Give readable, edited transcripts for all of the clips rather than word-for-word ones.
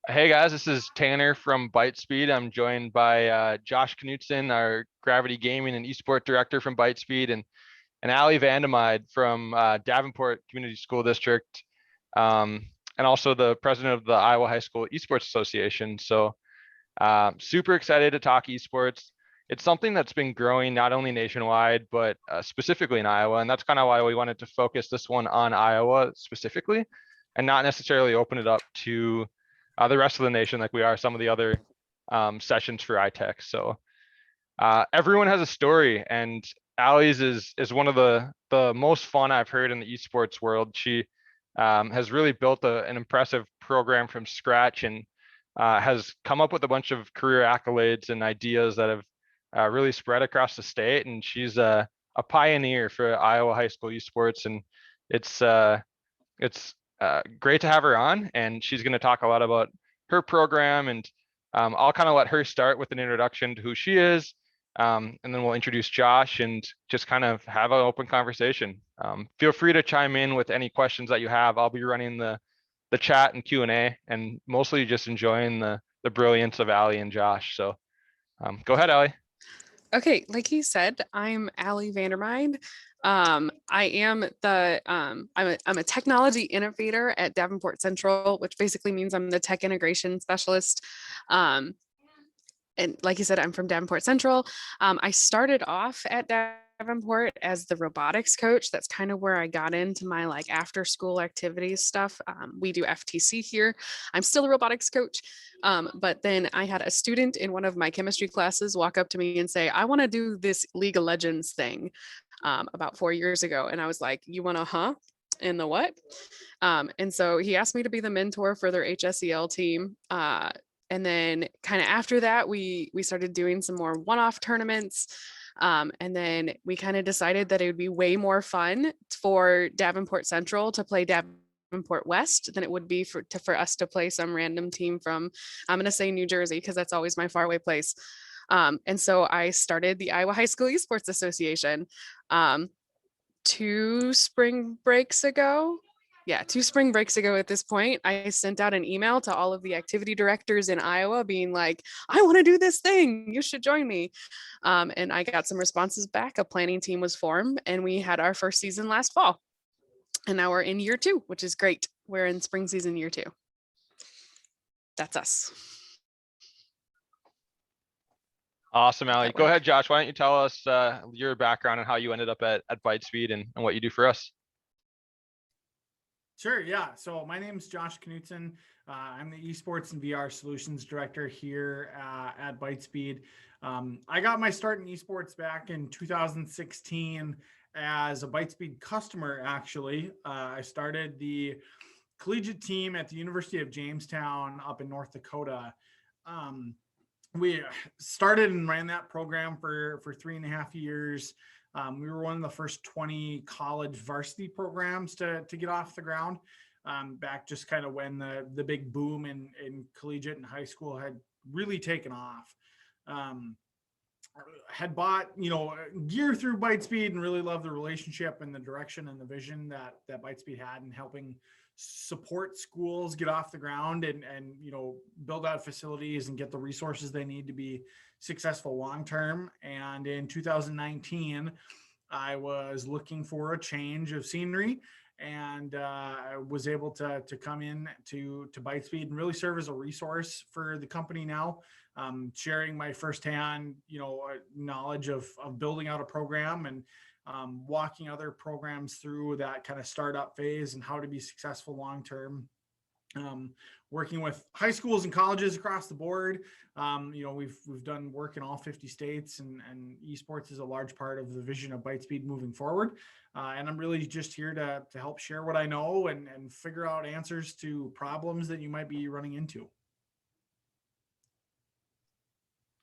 Hey guys, this is Tanner from ByteSpeed. I'm joined by Josh Knutson, our Gravity Gaming and Esports Director from ByteSpeed, and Ali Vandermyde from Davenport Community School District, and also the president of the Iowa High School Esports Association. So super excited to talk esports. It's something that's been growing not only nationwide, but specifically in Iowa. And that's kind of why we wanted to focus this one on Iowa specifically and not necessarily open it up to the rest of the nation like we are some of the other sessions for iTech. So everyone has a story, and Allie's is one of the most fun I've heard in the esports world. She has really built an impressive program from scratch and has come up with a bunch of career accolades and ideas that have really spread across the state. And she's a pioneer for Iowa high school esports, and it's uh, it's great to have her on. And she's going to talk a lot about her program, and I'll kind of let her start with an introduction to who she is, and then we'll introduce Josh and just kind of have an open conversation. Feel free to chime in with any questions that you have. I'll be running the chat and Q&A, and mostly just enjoying the brilliance of Ali and Josh. So go ahead, Ali. Okay, like he said, I'm Ali Vandermein. I am I'm a technology innovator at Davenport Central, which basically means I'm the tech integration specialist. Um, and like you said, I'm from Davenport Central. I started off at Davenport as the robotics coach. That's kind of where I got into my like after school activities stuff. We do FTC here. I'm still a robotics coach. But then I had a student in one of my chemistry classes walk up to me and say, I want to do this League of Legends thing about 4 years ago. And I was like, you want to, huh? In the what? And so he asked me to be the mentor for their HSEL team. And then kind of after that, we started doing some more one-off tournaments. And then we kind of decided that it would be way more fun for Davenport Central to play Davenport West than it would be for us to play some random team from, I'm going to say New Jersey, because that's always my faraway place. And so I started the Iowa High School Esports Association 2 spring breaks ago. Yeah, 2 spring breaks ago at this point, I sent out an email to all of the activity directors in Iowa being like, I want to do this thing. You should join me. And I got some responses back. A planning team was formed, and we had our first season last fall. And now we're in year 2, which is great. We're in spring season year 2. That's us. Awesome, Ali. Go ahead, Josh. Why don't you tell us your background and how you ended up at ByteSpeed and what you do for us? Sure, yeah. So my name is Josh Knutson. I'm the Esports and VR Solutions Director here at ByteSpeed. I got my start in esports back in 2016 as a ByteSpeed customer, actually. I started the collegiate team at the University of Jamestown up in North Dakota. We started and ran that program for 3.5 years. We were one of the first 20 college varsity programs to get off the ground, back just kind of when the big boom in collegiate and high school had really taken off. Had bought, gear through ByteSpeed and really loved the relationship and the direction and the vision that ByteSpeed had in helping support schools get off the ground and build out facilities and get the resources they need to be successful long term. And in 2019, I was looking for a change of scenery, and I was able to come in to ByteSpeed and really serve as a resource for the company now, sharing my firsthand knowledge of building out a program and walking other programs through that kind of startup phase and how to be successful long term. Working with high schools and colleges across the board. We've done work in all 50 states, and esports is a large part of the vision of ByteSpeed moving forward. And I'm really just here to help share what I know and figure out answers to problems that you might be running into.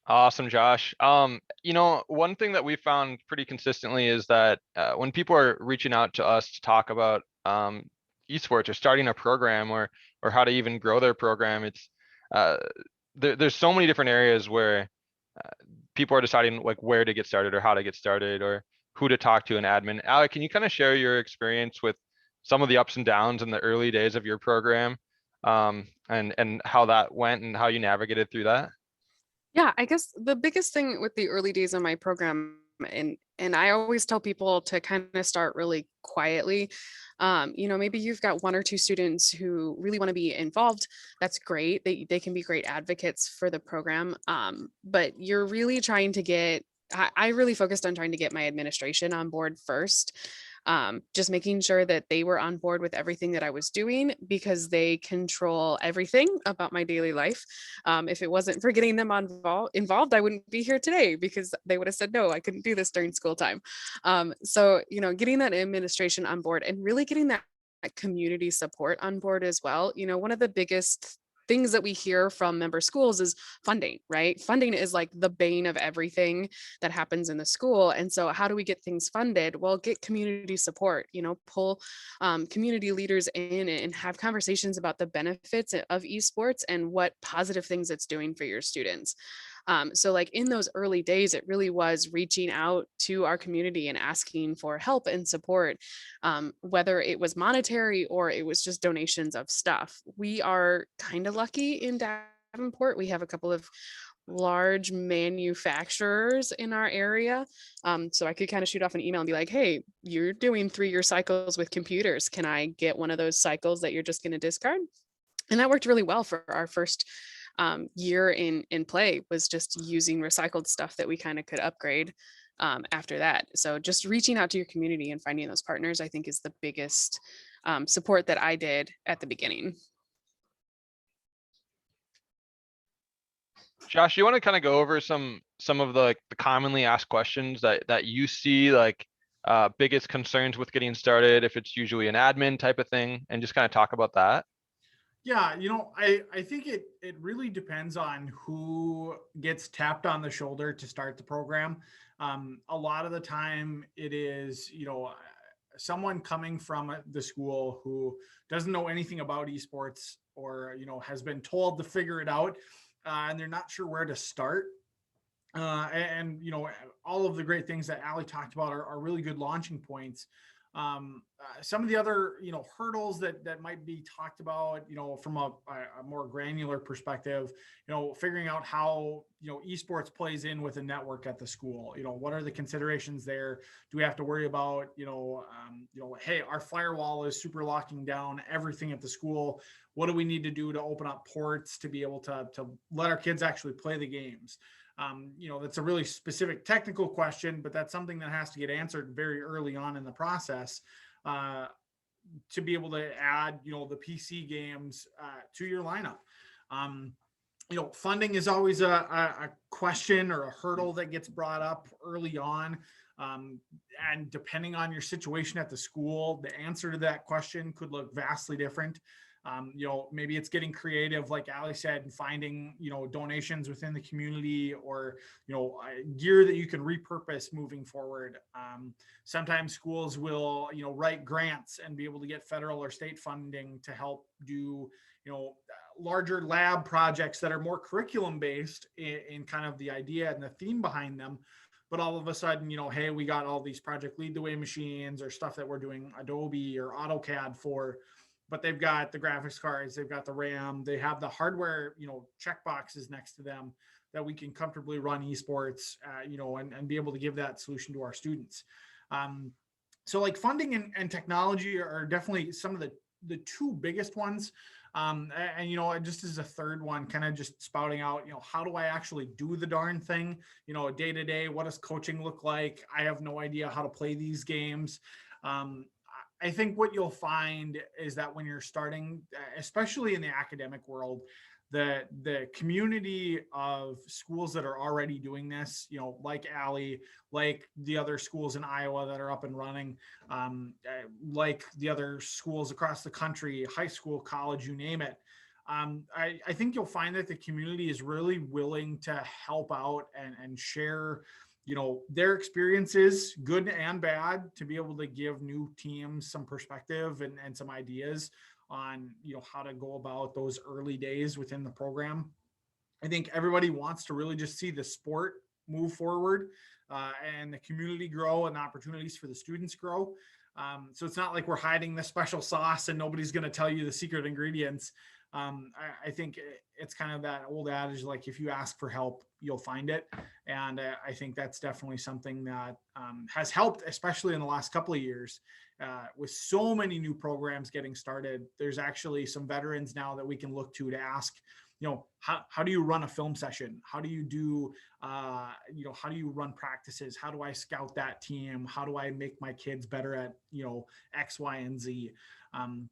Awesome, Josh. One thing that we found pretty consistently is that when people are reaching out to us to talk about esports or starting a program or how to even grow their program, it's there's so many different areas where people are deciding like where to get started or how to get started or who to talk to an admin. Alec, can you kind of share your experience with some of the ups and downs in the early days of your program, and how that went and how you navigated through that? Yeah, I guess the biggest thing with the early days of my program, and I always tell people to kind of start really quietly. Maybe you've got one or two students who really want to be involved. That's great. They can be great advocates for the program. But you're really trying to get I really focused on trying to get my administration on board first. Just making sure that they were on board with everything that I was doing because they control everything about my daily life. If it wasn't for getting them involved, I wouldn't be here today because they would have said, no, I couldn't do this during school time. Getting that administration on board and really getting that community support on board as well. One of the biggest things that we hear from member schools is funding, right? Funding is like the bane of everything that happens in the school. And so how do we get things funded? Well, get community support, pull community leaders in and have conversations about the benefits of esports and what positive things it's doing for your students. So like in those early days, it really was reaching out to our community and asking for help and support, whether it was monetary or it was just donations of stuff. We are kind of lucky in Davenport. We have a couple of large manufacturers in our area. So I could kind of shoot off an email and be like, hey, you're doing 3-year cycles with computers. Can I get one of those cycles that you're just going to discard? And that worked really well for our first year in play, was just using recycled stuff that we kind of could upgrade after that. So just reaching out to your community and finding those partners, I think, is the biggest support that I did at the beginning. Josh, you want to kind of go over some of the commonly asked questions that you see, like biggest concerns with getting started, if it's usually an admin type of thing, and just kind of talk about that? Yeah, I think it really depends on who gets tapped on the shoulder to start the program. A lot of the time it is, someone coming from the school who doesn't know anything about esports or, has been told to figure it out, and they're not sure where to start. All of the great things that Ali talked about are really good launching points. Some of the other, hurdles that might be talked about, from a more granular perspective, figuring out how, esports plays in with a network at the school. What are the considerations there? Do we have to worry about, hey, our firewall is super locking down everything at the school. What do we need to do to open up ports to be able to let our kids actually play the games? That's a really specific technical question, but that's something that has to get answered very early on in the process to be able to add, the PC games to your lineup. Funding is always a question or a hurdle that gets brought up early on. And depending on your situation at the school, the answer to that question could look vastly different. Maybe it's getting creative, like Ali said, and finding, donations within the community or, gear that you can repurpose moving forward. Sometimes schools will, write grants and be able to get federal or state funding to help do, larger lab projects that are more curriculum based in kind of the idea and the theme behind them. But all of a sudden, hey, we got all these project lead the way machines or stuff that we're doing Adobe or AutoCAD for, but they've got the graphics cards, they've got the RAM, they have the hardware, check boxes next to them that we can comfortably run esports, and be able to give that solution to our students. So like funding and technology are definitely some of the two biggest ones. Just as a third one, kind of just spouting out, how do I actually do the darn thing? Day to day, what does coaching look like? I have no idea how to play these games. I think what you'll find is that when you're starting, especially in the academic world, the community of schools that are already doing this, like Ali, like the other schools in Iowa that are up and running, like the other schools across the country, high school, college, you name it. I think you'll find that the community is really willing to help out and share their experiences, good and bad, to be able to give new teams some perspective and some ideas on, how to go about those early days within the program. I think everybody wants to really just see the sport move forward and the community grow and the opportunities for the students grow. So it's not like we're hiding the special sauce and nobody's going to tell you the secret ingredients. I think it's kind of that old adage, like if you ask for help, you'll find it. And I think that's definitely something that has helped, especially in the last couple of years, with so many new programs getting started. There's actually some veterans now that we can look to ask, how do you run a film session? How do you do, how do you run practices? How do I scout that team? How do I make my kids better at, X, Y, and Z?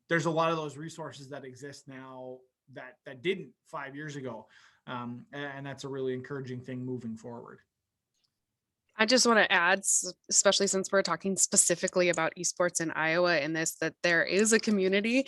There's a lot of those resources that exist now that didn't 5 years ago. And that's a really encouraging thing moving forward. I just want to add, especially since we're talking specifically about esports in Iowa in this, that there is a community.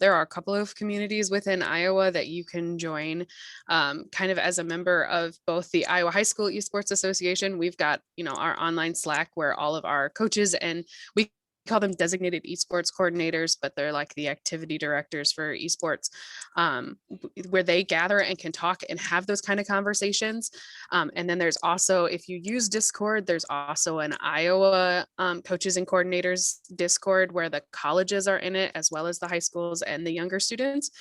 There are a couple of communities within Iowa that you can join kind of as a member of both the Iowa High School Esports Association. We've got, our online Slack where all of our coaches, and we call them designated esports coordinators, but they're like the activity directors for esports, where they gather and can talk and have those kind of conversations. And then there's also, if you use Discord, there's also an Iowa coaches and coordinators Discord where the colleges are in it, as well as the high schools and the younger students.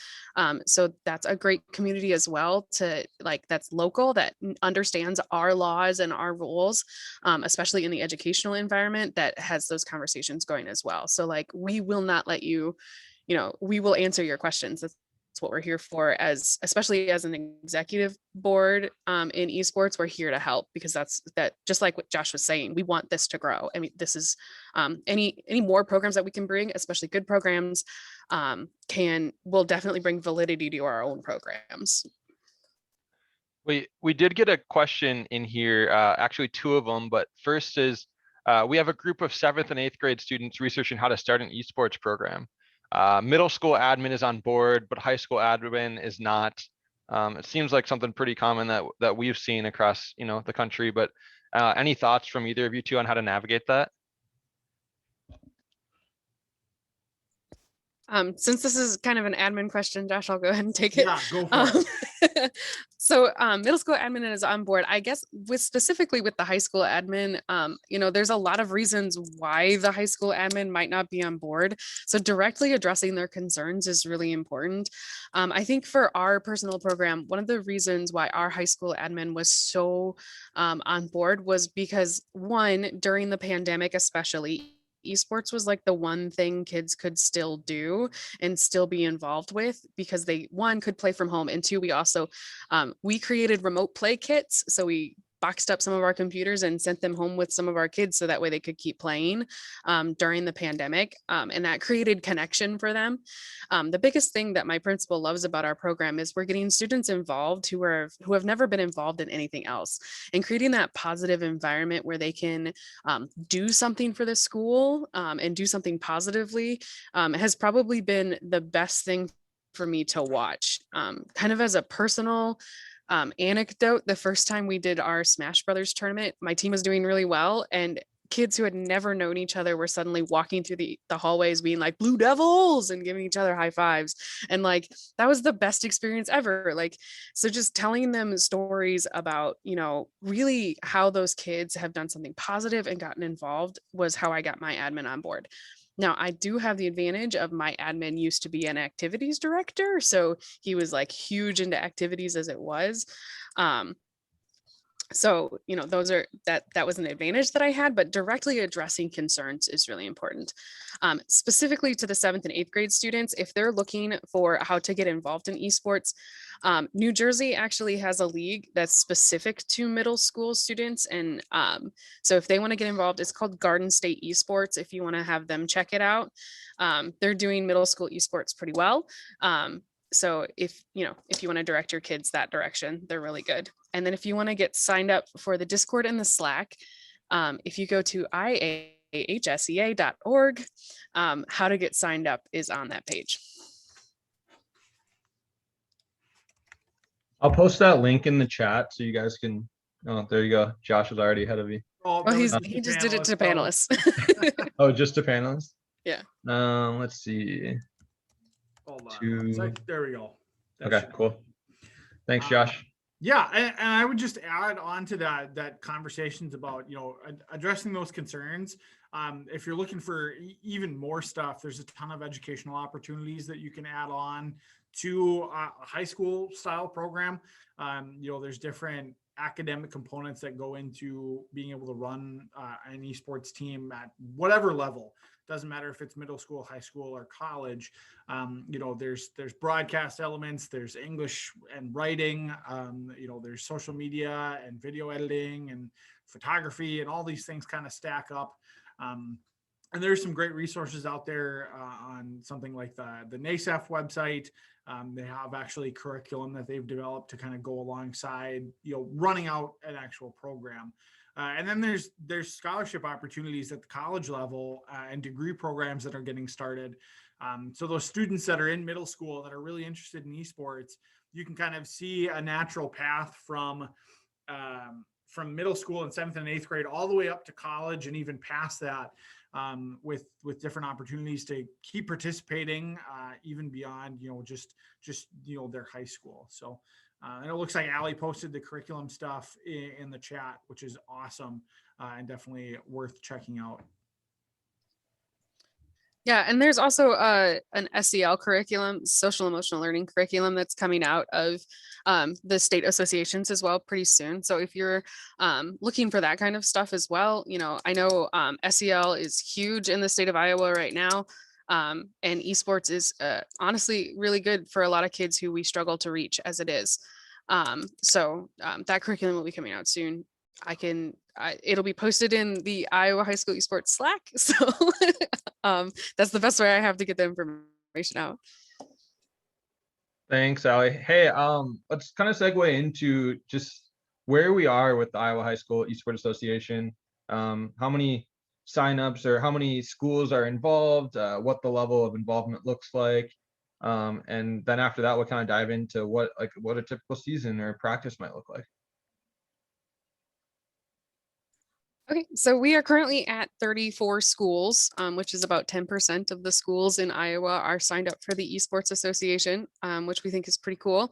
So that's a great community as well, that's local, that understands our laws and our rules, especially in the educational environment, that has those conversations going as well. So we will not let you, we will answer your questions. That's what we're here for, especially as an executive board in esports. We're here to help, because that just like what Josh was saying, we want this to grow. I mean, this is any more programs that we can bring, especially good programs, will definitely bring validity to our own programs. We did get a question in here, actually 2 of them, but first is, we have a group of 7th and 8th grade students researching how to start an esports program. Middle school admin is on board, but high school admin is not. It seems like something pretty common that we've seen across, the country, but any thoughts from either of you two on how to navigate that? Since this is kind of an admin question, Josh, I'll go ahead and take it. Yeah, go for it. So middle school admin is on board. I guess specifically with the high school admin, there's a lot of reasons why the high school admin might not be on board. So directly addressing their concerns is really important. I think for our personal program, one of the reasons why our high school admin was so on board was because, one, during the pandemic especially, esports was like the one thing kids could still do and still be involved with, because they, one, could play from home, and 2, we also we created remote play kits. So we boxed up some of our computers and sent them home with some of our kids, so that way they could keep playing during the pandemic, and that created connection for them. The biggest thing that my principal loves about our program is we're getting students involved who have never been involved in anything else, and creating that positive environment where they can do something for the school and do something positively has probably been the best thing for me to watch. Kind of as a personal anecdote, the first time we did our Smash Brothers tournament, my team was doing really well, and kids who had never known each other were suddenly walking through the hallways being like Blue Devils and giving each other high fives. And that was the best experience ever. So just telling them stories about, really how those kids have done something positive and gotten involved was how I got my admin on board. Now, I do have the advantage of my admin used to be an activities director, so he was huge into activities as it was. So, that was an advantage that I had, but directly addressing concerns is really important. Specifically to the 7th and 8th grade students, if they're looking for how to get involved in esports, New Jersey actually has a league that's specific to middle school students. And so if they want to get involved, it's called Garden State Esports. If you want to have them check it out, they're doing middle school esports pretty well. So if you want to direct your kids that direction, they're really good. And then if you want to get signed up for the Discord and the Slack, if you go to iahsea.org, how to get signed up is on that page. I'll post that link in the chat so you guys can. Oh, there you go. Josh is already ahead of you. Oh, he just did it to panelists. Oh, just to panelists? Yeah. Let's see. Hold on. There we go. Okay, cool. Thanks, Josh. Yeah, and I would just add on to that conversations about addressing those concerns. If you're looking for even more stuff, there's a ton of educational opportunities that you can add on to a high school style program. There's different academic components that go into being able to run an esports team at whatever level. Doesn't matter if it's middle school, high school, or college. There's broadcast elements, there's English and writing, there's social media and video editing and photography, and all these things kind of stack up. And there's some great resources out there on something like the NASEF website. They have actually curriculum that they've developed to kind of go alongside, running out an actual program. And then there's scholarship opportunities at the college level and degree programs that are getting started. So those students that are in middle school that are really interested in esports, you can kind of see a natural path from middle school and 7th and 8th grade all the way up to college and even past that, with different opportunities to keep participating even beyond just their high school. So and it looks like Ali posted the curriculum stuff in the chat, which is awesome and definitely worth checking out. Yeah, and there's also an SEL curriculum, social emotional learning curriculum, that's coming out of the state associations as well pretty soon. So if you're looking for that kind of stuff as well, I know SEL is huge in the state of Iowa right now. And esports is honestly really good for a lot of kids who we struggle to reach as it is. So that curriculum will be coming out soon. It'll be posted in the Iowa High School Esports Slack. So that's the best way I have to get the information out. Thanks, Ali. Hey, let's kind of segue into just where we are with the Iowa High School Esports Association. How many signups or how many schools are involved, what the level of involvement looks like. And then after that, we'll kind of dive into what a typical season or practice might look like. Okay, so we are currently at 34 schools, which is about 10% of the schools in Iowa are signed up for the Esports Association, which we think is pretty cool.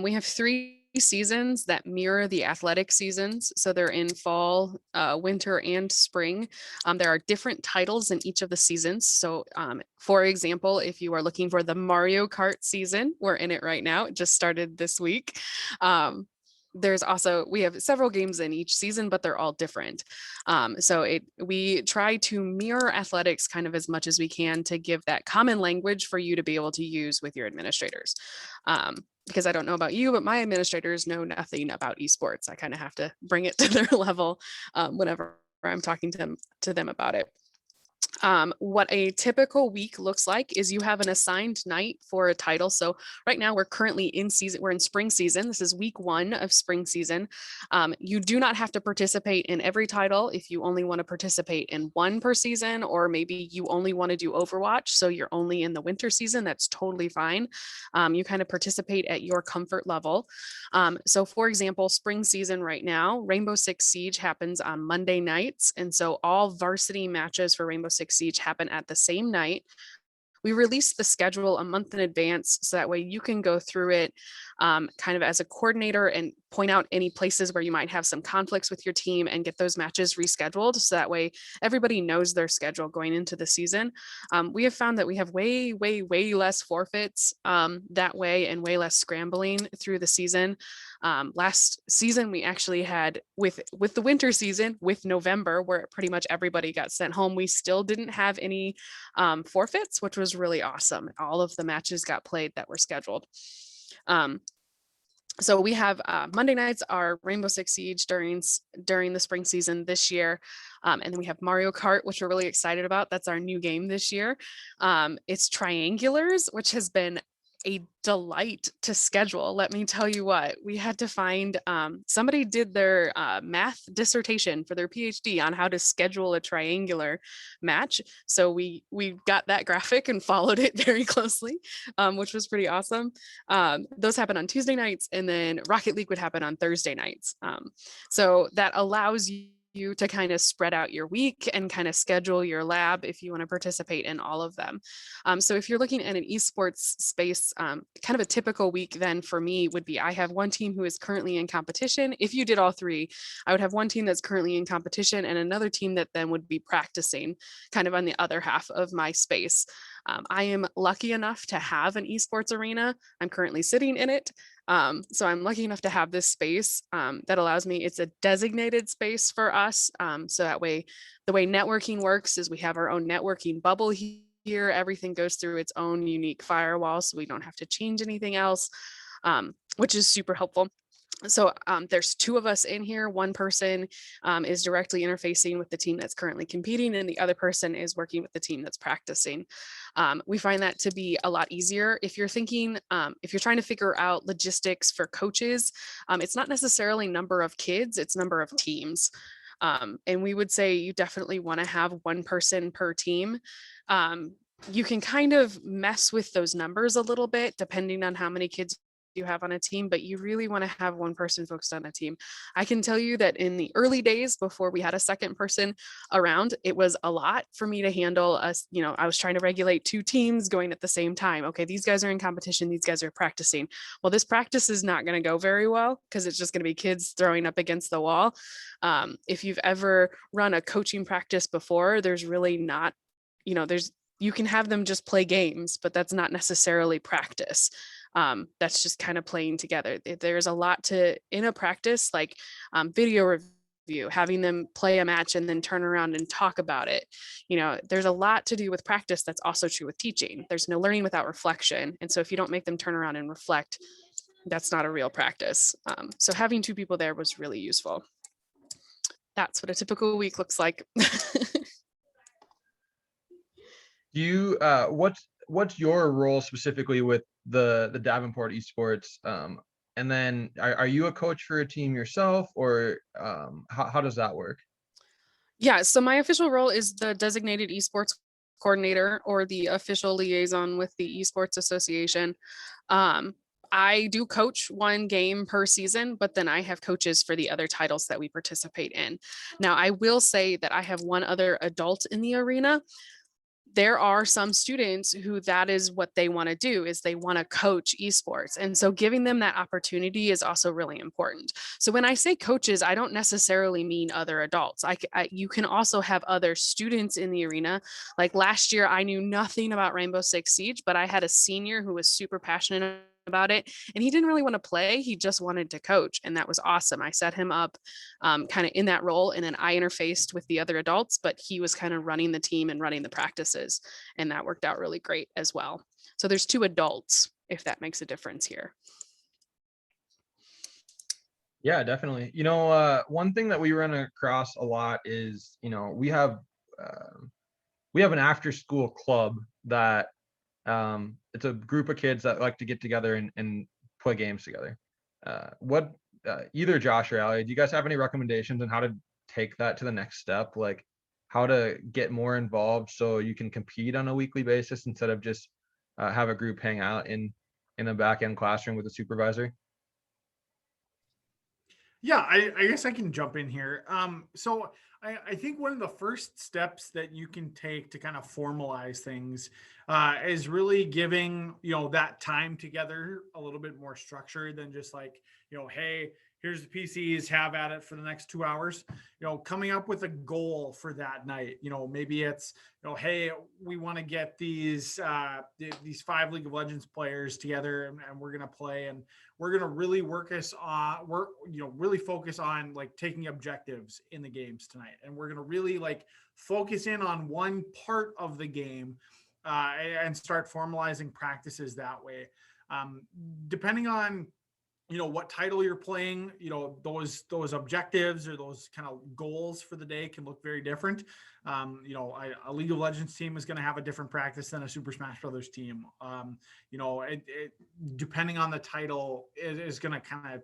We have 3 seasons that mirror the athletic seasons. So they're in fall, winter, and spring. There are different titles in each of the seasons. So for example, if you are looking for the Mario Kart season, we're in it right now. It just started this week. We have several games in each season, but they're all different. We try to mirror athletics kind of as much as we can to give that common language for you to be able to use with your administrators. Because I don't know about you, but my administrators know nothing about esports. I kind of have to bring it to their level whenever I'm talking to them about it. What a typical week looks like is you have an assigned night for a title. So right now we're currently in season, we're in spring season. This is week 1 of spring season. You do not have to participate in every title if you only want to participate in 1 per season, or maybe you only want to do Overwatch. So you're only in the winter season. That's totally fine. You kind of participate at your comfort level. So for example, spring season right now, Rainbow Six Siege happens on Monday nights. And so all varsity matches for Rainbow Six Siege happen at the same night. We release the schedule a month in advance, so that way you can go through it kind of as a coordinator and point out any places where you might have some conflicts with your team and get those matches rescheduled. So that way everybody knows their schedule going into the season. We have found that we have way less forfeits that way, and way less scrambling through the season. Last season, we actually had with the winter season, with November, where pretty much everybody got sent home, we still didn't have any forfeits, which was really awesome. All of the matches got played that were scheduled. So we have Monday nights are Rainbow Six Siege during the spring season this year. And then we have Mario Kart, which we're really excited about. That's our new game this year. It's Triangulars, which has been a delight to schedule. Let me tell you what, we had to find, somebody did their math dissertation for their PhD on how to schedule a triangular match. So we got that graphic and followed it very closely, which was pretty awesome. Those happen on Tuesday nights, and then Rocket League would happen on Thursday nights. So that allows you to kind of spread out your week and kind of schedule your lab if you want to participate in all of them. So if you're looking at an esports space, kind of a typical week then for me would be I have one team who is currently in competition. If you did all three, I would have one team that's currently in competition and another team that then would be practicing kind of on the other half of my space. I am lucky enough to have an esports arena. I'm currently sitting in it. So I'm lucky enough to have this space that allows me, it's a designated space for us. So that way, the way networking works is we have our own networking bubble here. Everything goes through its own unique firewall, so we don't have to change anything else, which is super helpful. So there's two of us in here. One person is directly interfacing with the team that's currently competing, and the other person is working with the team that's practicing. We find that to be a lot easier. If you're thinking, if you're trying to figure out logistics for coaches, it's not necessarily number of kids, it's number of teams. And we would say you definitely want to have one person per team. You can kind of mess with those numbers a little bit depending on how many kids you have on a team, but you really want to have one person focused on a team. I can tell you that in the early days before we had a second person around, it was a lot for me to handle us. You know, I was trying to regulate two teams going at the same time. Okay, these guys are in competition, these guys are practicing. Well, this practice is not going to go very well because it's just going to be kids throwing up against the wall. If you've ever run a coaching practice before, there's really not, you know, you can have them just play games, but that's not necessarily practice. That's just kind of playing together. There's a lot to in a practice, like video review, having them play a match and then turn around and talk about it. You know, there's a lot to do with practice. That's also true with teaching. There's no learning without reflection. And so if you don't make them turn around and reflect, that's not a real practice. So having two people there was really useful. That's what a typical week looks like. Do you what's your role specifically with the Davenport Esports? And then are you a coach for a team yourself, or how does that work? Yeah, so my official role is the designated esports coordinator or the official liaison with the Esports Association. I do coach one game per season, but then I have coaches for the other titles that we participate in. Now, I will say that I have one other adult in the arena. There are some students who that is what they want to do, is they want to coach esports. And so giving them that opportunity is also really important. So when I say coaches, I don't necessarily mean other adults. You can also have other students in the arena. Like last year, I knew nothing about Rainbow Six Siege, but I had a senior who was super passionate about it, and he didn't really want to play, he just wanted to coach, and that was awesome. I set him up kind of in that role, and then I interfaced with the other adults, but he was kind of running the team and running the practices, and that worked out really great as well. So there's two adults, if that makes a difference here. Yeah, definitely. You know, one thing that we run across a lot is, you know, we have an after school club that it's a group of kids that like to get together and play games together. Either Josh or Ali, do you guys have any recommendations on how to take that to the next step? Like how to get more involved so you can compete on a weekly basis instead of just have a group hang out in a back end classroom with a supervisor? Yeah, I guess I can jump in here. So I think one of the first steps that you can take to kind of formalize things is really giving, that time together a little bit more structure than just like, hey, here's the PCs, have at it for the next 2 hours. Coming up with a goal for that night. Maybe it's, hey, we want to get these 5 League of Legends players together, and we're gonna play, and we're gonna really really focus on like taking objectives in the games tonight, and we're gonna really like focus in on one part of the game and start formalizing practices that way. Depending on what title you're playing, those objectives or those kind of goals for the day can look very different. A League of Legends team is going to have a different practice than a Super Smash Brothers team. Depending on the title, it is going to kind of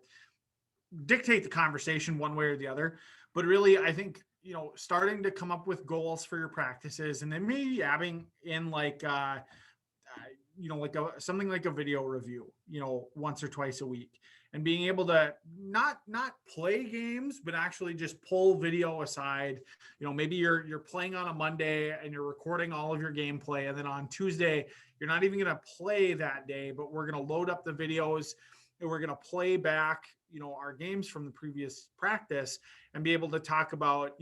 dictate the conversation one way or the other. But really, I think starting to come up with goals for your practices, and then maybe adding in like like something like a video review, once or twice a week, and being able to not play games, but actually just pull video aside. Maybe you're playing on a Monday and you're recording all of your gameplay, and then on Tuesday you're not even going to play that day, but we're going to load up the videos and we're going to play back our games from the previous practice, and be able to talk about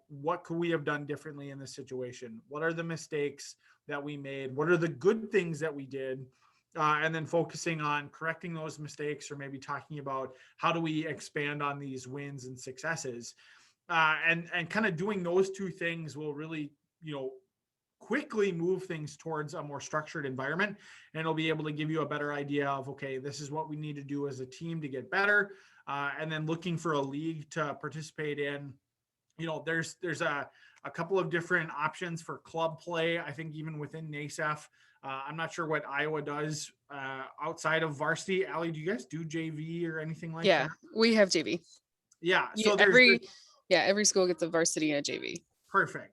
what could we have done differently in this situation, what are the mistakes that we made, what are the good things that we did, and then focusing on correcting those mistakes, or maybe talking about how do we expand on these wins and successes, and kind of doing those two things will really quickly move things towards a more structured environment, and it'll be able to give you a better idea of, okay, this is what we need to do as a team to get better, and then looking for a league to participate in. There's a couple of different options for club play. I think even within NASEF, I'm not sure what Iowa does outside of varsity. Ali, do you guys do JV or anything like that? Yeah, we have JV. Yeah. So every school gets a varsity and a JV. Perfect.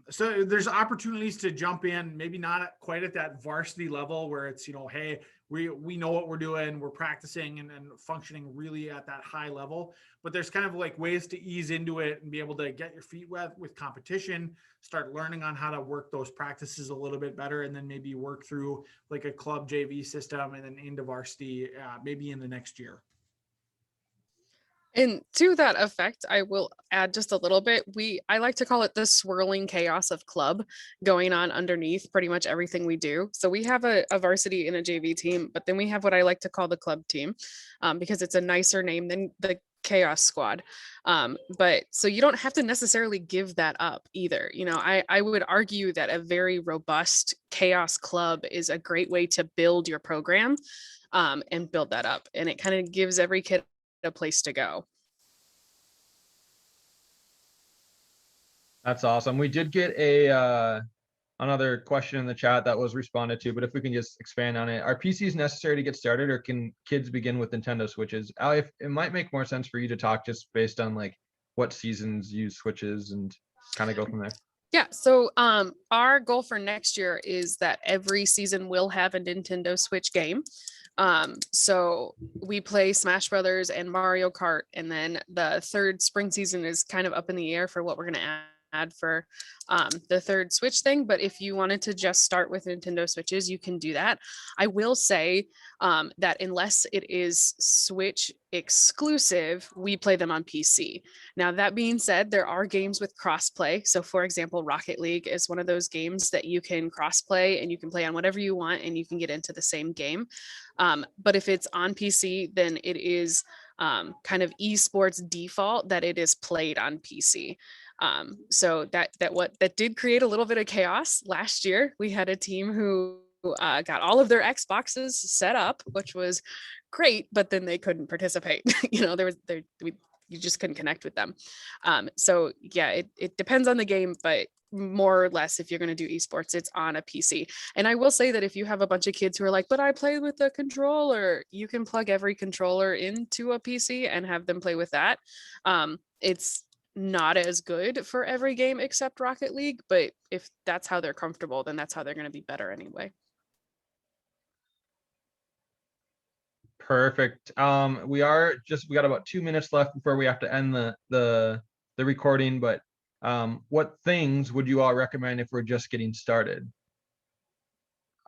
So there's opportunities to jump in, maybe not quite at that varsity level where it's, hey, we know what we're doing, we're practicing and functioning really at that high level, but there's kind of like ways to ease into it and be able to get your feet wet with competition, start learning on how to work those practices a little bit better, and then maybe work through like a club JV system and then into varsity, maybe in the next year. And to that effect, I will add just a little bit. I like to call it the swirling chaos of club going on underneath pretty much everything we do. So we have a varsity and a JV team, but then we have what I like to call the club team, because it's a nicer name than the chaos squad. But so you don't have to necessarily give that up either. I would argue that a very robust chaos club is a great way to build your program, and build that up. And it kind of gives every kid a place to go. That's awesome. We did get another question in the chat that was responded to, but if we can just expand on it. Are PCs necessary to get started, or can kids begin with Nintendo Switches? Ali, it might make more sense for you to talk just based on like what seasons use Switches and kind of go from there. Yeah, so our goal for next year is that every season will have a Nintendo Switch game. So we play Smash Brothers and Mario Kart, and then the third spring season is kind of up in the air for what we're going to add for the third Switch thing. But if you wanted to just start with Nintendo Switches, you can do that. I will say that unless it is Switch exclusive, we play them on PC. Now, that being said, there are games with crossplay. So for example, Rocket League is one of those games that you can crossplay and you can play on whatever you want and you can get into the same game. But if it's on PC, then it is kind of esports default that it is played on PC. So that did create a little bit of chaos last year. We had a team who got all of their Xboxes set up, which was great, but then they couldn't participate. You just couldn't connect with them. So yeah, it depends on the game, but more or less, if you're going to do esports, it's on a PC. And I will say that if you have a bunch of kids who are like, but I play with the controller, you can plug every controller into a PC and have them play with that. It's not as good for every game except Rocket League, but if that's how they're comfortable, then that's how they're going to be better anyway. Perfect. We got about 2 minutes left before we have to end the recording, but what things would you all recommend if we're just getting started?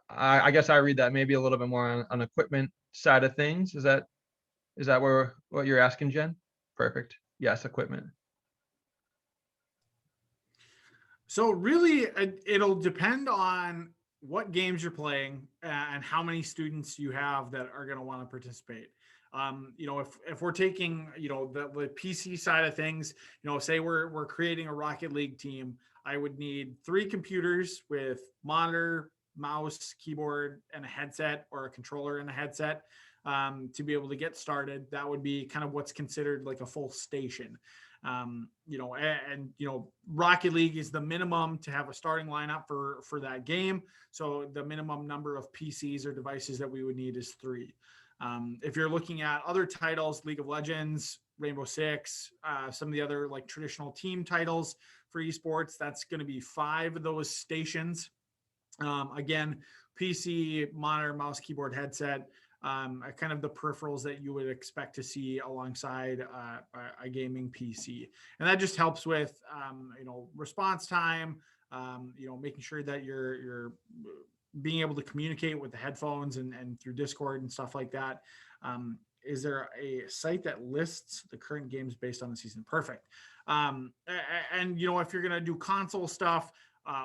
I guess I read that maybe a little bit more on equipment side of things. Is that what you're asking, Jen? Perfect. Yes, equipment. So really, it'll depend on what games you're playing and how many students you have that are going to want to participate. If we're taking, the PC side of things, say we're creating a Rocket League team, I would need 3 computers with monitor, mouse, keyboard, and a headset, or a controller and a headset, to be able to get started. That would be kind of what's considered like a full station. Rocket League is the minimum to have a starting lineup for that game. So the minimum number of PCs or devices that we would need is 3. If you're looking at other titles, League of Legends, Rainbow Six, some of the other like traditional team titles for esports, that's going to be 5 of those stations. Again, PC, monitor, mouse, keyboard, headset, kind of the peripherals that you would expect to see alongside a gaming PC. And that just helps with, response time, making sure that you're being able to communicate with the headphones and through Discord and stuff like that. Is there a site that lists the current games based on the season? Perfect. And if you're going to do console stuff,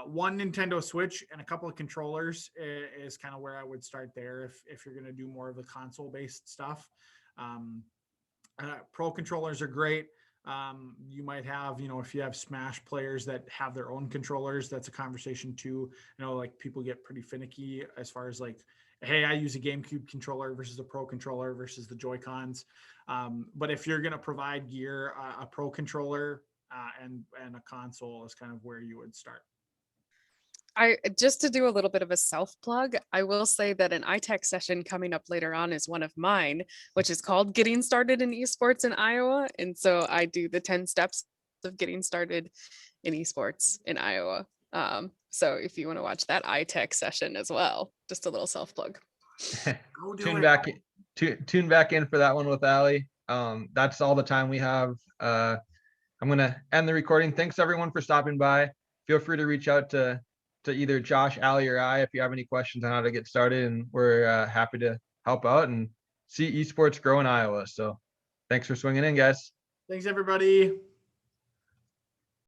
one Nintendo Switch and a couple of controllers is kind of where I would start there if you're going to do more of the console based stuff. Pro controllers are great. You might have, if you have Smash players that have their own controllers, that's a conversation too. Like people get pretty finicky as far as like, hey, I use a GameCube controller versus a Pro controller versus the Joy-Cons. But if you're going to provide gear, a Pro controller and a console is kind of where you would start. Just to do a little bit of a self plug, I will say that an iTech session coming up later on is one of mine, which is called Getting Started in Esports in Iowa. And so I do the 10 steps of getting started in esports in Iowa. So if you want to watch that iTech session as well, just a little self plug. Tune back in for that one with Ali. That's all the time we have. I'm going to end the recording. Thanks everyone for stopping by. Feel free to reach out to either Josh, Ali, or I if you have any questions on how to get started, and we're happy to help out and see esports grow in Iowa. So thanks for swinging in, guys. Thanks, everybody.